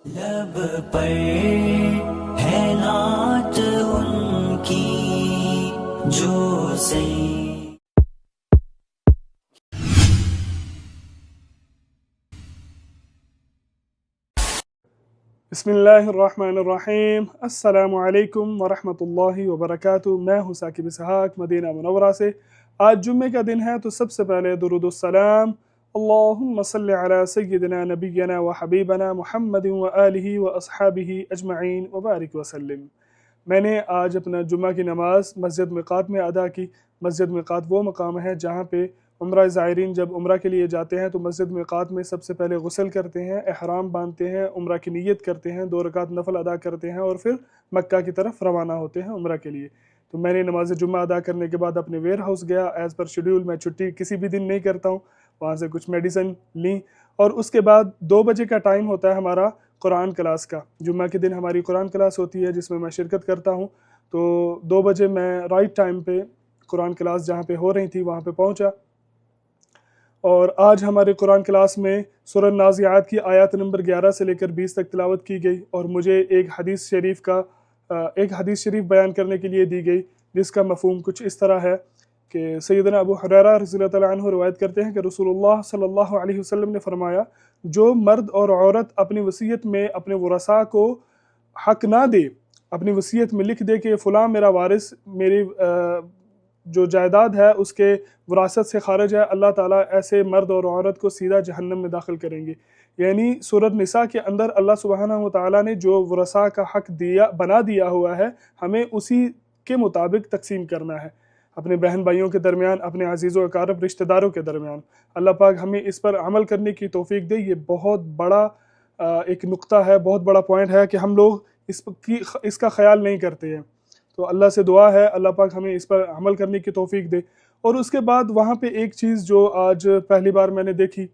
لب پر ہے نعت ان کی جو سی بسم اللہ الرحمن الرحیم۔ السلام علیکم ورحمۃ اللہ وبرکاتہ۔ میں ہوں ثاقب اسحاق مدینہ منورہ سے۔ آج جمعے کا دن ہے تو سب سے پہلے درود السلام اللہم صلی علی سیدنا نبینا و حبیبنا محمد و آلہ و اصحابہ اجمعین وبارک وسلم۔ میں نے آج اپنا جمعہ کی نماز مسجد میقات میں ادا کی۔ مسجد میقات وہ مقام ہے جہاں پہ عمرہ زائرین جب عمرہ کے لیے جاتے ہیں تو مسجد میقات میں سب سے پہلے غسل کرتے ہیں، احرام باندھتے ہیں، عمرہ کی نیت کرتے ہیں، 2 رکعت نفل ادا کرتے ہیں اور پھر مکہ کی طرف روانہ ہوتے ہیں عمرہ کے لیے۔ تو میں نے نماز جمعہ ادا کرنے کے بعد اپنے ویئر ہاؤس گیا۔ ایز پر شیڈیول میں چھٹی کسی بھی دن نہیں کرتا ہوں، وہاں سے کچھ میڈیسن لیں اور اس کے بعد 2 بجے کا ٹائم ہوتا ہے ہمارا قرآن کلاس کا۔ جمعہ کے دن ہماری قرآن کلاس ہوتی ہے جس میں میں شرکت کرتا ہوں۔ تو 2 بجے میں رائٹ ٹائم پہ قرآن کلاس جہاں پہ ہو رہی تھی وہاں پہ پہنچا، اور آج ہمارے قرآن کلاس میں سورہ نازعات کی آیات نمبر 11 سے لے کر 20 تک تلاوت کی گئی، اور مجھے ایک حدیث شریف بیان کرنے کے لیے دی گئی جس کا مفہوم کچھ اس طرح ہے کہ سیدنا ابو ہریرہ رضی اللہ تعالیٰ عنہ روایت کرتے ہیں کہ رسول اللہ صلی اللہ علیہ وسلم نے فرمایا، جو مرد اور عورت اپنی وصیت میں اپنے ورثاء کو حق نہ دے، اپنی وصیت میں لکھ دے کہ فلاں میرا وارث میری جو جائیداد ہے اس کے وراثت سے خارج ہے، اللہ تعالیٰ ایسے مرد اور عورت کو سیدھا جہنم میں داخل کریں گے۔ یعنی سورۃ نساء کے اندر اللہ سبحانہ و تعالیٰ نے جو ورثاء کا حق بنا دیا ہوا ہے، ہمیں اسی کے مطابق تقسیم کرنا ہے، اپنے بہن بھائیوں کے درمیان، اپنے عزیز و اقارب رشتہ داروں کے درمیان۔ اللہ پاک ہمیں اس پر عمل کرنے کی توفیق دے۔ یہ بہت بڑا ایک نقطہ ہے، بہت بڑا پوائنٹ ہے کہ ہم لوگ اس کا خیال نہیں کرتے ہیں۔ تو اللہ سے دعا ہے اللہ پاک ہمیں اس پر عمل کرنے کی توفیق دے۔ اور اس کے بعد وہاں پہ ایک چیز جو آج پہلی بار میں نے دیکھی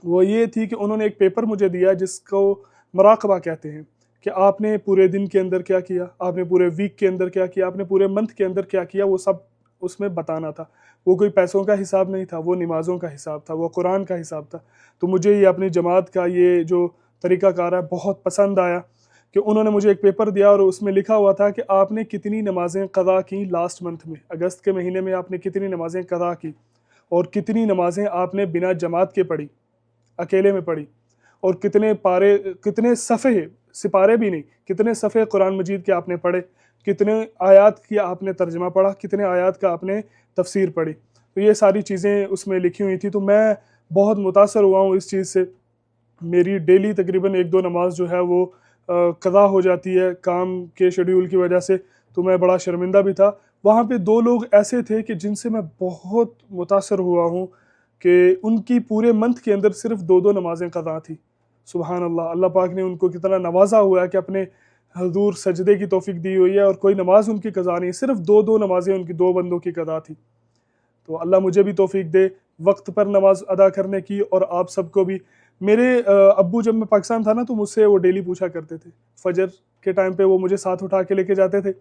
وہ یہ تھی کہ انہوں نے ایک پیپر مجھے دیا جس کو مراقبہ کہتے ہیں، کہ آپ نے پورے دن کے اندر کیا کیا، آپ نے پورے ویک کے اندر کیا کیا، آپ نے پورے منتھ کے اندر کیا کیا، وہ سب اس میں بتانا تھا۔ وہ کوئی پیسوں کا حساب نہیں تھا، وہ نمازوں کا حساب تھا، وہ قرآن کا حساب تھا۔ تو مجھے یہ اپنی جماعت کا یہ جو طریقہ کار ہے بہت پسند آیا کہ انہوں نے مجھے ایک پیپر دیا اور اس میں لکھا ہوا تھا کہ آپ نے کتنی نمازیں قضا کی لاسٹ منتھ میں، اگست کے مہینے میں آپ نے کتنی نمازیں قضا کی، اور کتنی نمازیں آپ نے بنا جماعت کے پڑھی، اکیلے میں پڑھی، اور کتنے سپارے بھی نہیں، کتنے صفحے قرآن مجید کے آپ نے پڑھے، کتنے آیات کی آپ نے ترجمہ پڑھا، کتنے آیات کا آپ نے تفسیر پڑھی۔ تو یہ ساری چیزیں اس میں لکھی ہوئی تھی۔ تو میں بہت متاثر ہوا ہوں اس چیز سے۔ میری ڈیلی تقریباً 1-2 نماز جو ہے وہ قضا ہو جاتی ہے کام کے شیڈیول کی وجہ سے، تو میں بڑا شرمندہ بھی تھا۔ وہاں پہ 2 لوگ ایسے تھے کہ جن سے میں بہت متاثر ہوا ہوں کہ ان کی پورے منتھ کے اندر صرف 2 نمازیں قضا تھی۔ سبحان اللہ، اللہ پاک نے ان کو کتنا نوازا ہوا ہے کہ اپنے حضور سجدے کی توفیق دی ہوئی ہے اور کوئی نماز ان کی قضا نہیں، صرف 2 نمازیں ان کی 2 بندوں کی قضا تھی۔ تو اللہ مجھے بھی توفیق دے وقت پر نماز ادا کرنے کی، اور آپ سب کو بھی۔ میرے ابو جب میں پاکستان تھا نا تو مجھ سے وہ ڈیلی پوچھا کرتے تھے، فجر کے ٹائم پہ وہ مجھے ساتھ اٹھا کے لے کے جاتے تھے،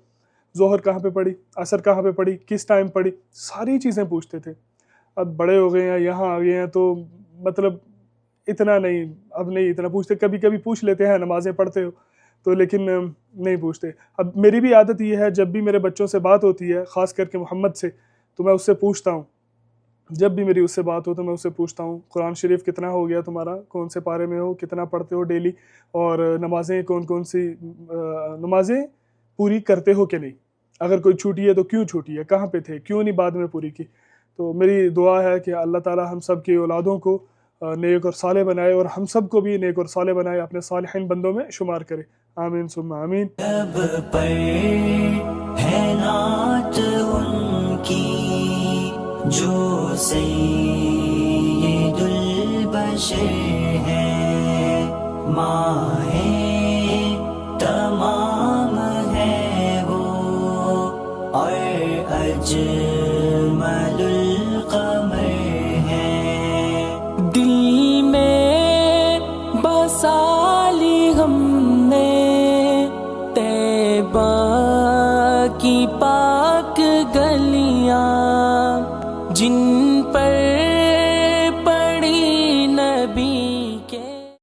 ظہر کہاں پہ پڑھی، عصر کہاں پہ پڑھی، کس ٹائم پڑھی، ساری چیزیں پوچھتے تھے۔ اب بڑے ہو گئے ہیں، یہاں آ گئے ہیں، تو مطلب اتنا نہیں، اب نہیں اتنا پوچھتے۔ کبھی کبھی پوچھ لیتے ہیں نمازیں پڑھتے ہو تو، لیکن نہیں پوچھتے۔ اب میری بھی عادت یہ ہے جب بھی میرے بچوں سے بات ہوتی ہے، خاص کر کے محمد سے، تو میں اس سے پوچھتا ہوں، جب بھی میری اس سے بات ہو تو میں اس سے پوچھتا ہوں قرآن شریف کتنا ہو گیا تمہارا، کون سے پارے میں ہو، کتنا پڑھتے ہو ڈیلی، اور نمازیں کون سی نمازیں پوری کرتے ہو کہ نہیں، اگر کوئی چھوٹی ہے تو کیوں چھوٹی ہے، کہاں پہ تھے، کیوں نہیں بعد میں پوری کی۔ تو میری دعا ہے کہ اللہ تعالی ہم سب کی اولادوں کو نیک اور صالح بنائے، اور ہم سب کو بھی نیک اور صالح بنائے، اپنے صالحین بندوں میں شمار کرے۔ آمین ثم آمین۔ لب پر ہے نعت ان کی جو سید البشر ہے، ماہ تمام ہے وہ اور اجمل القمر ہے۔ دل میں بسا لی ہم نے طیبہ کی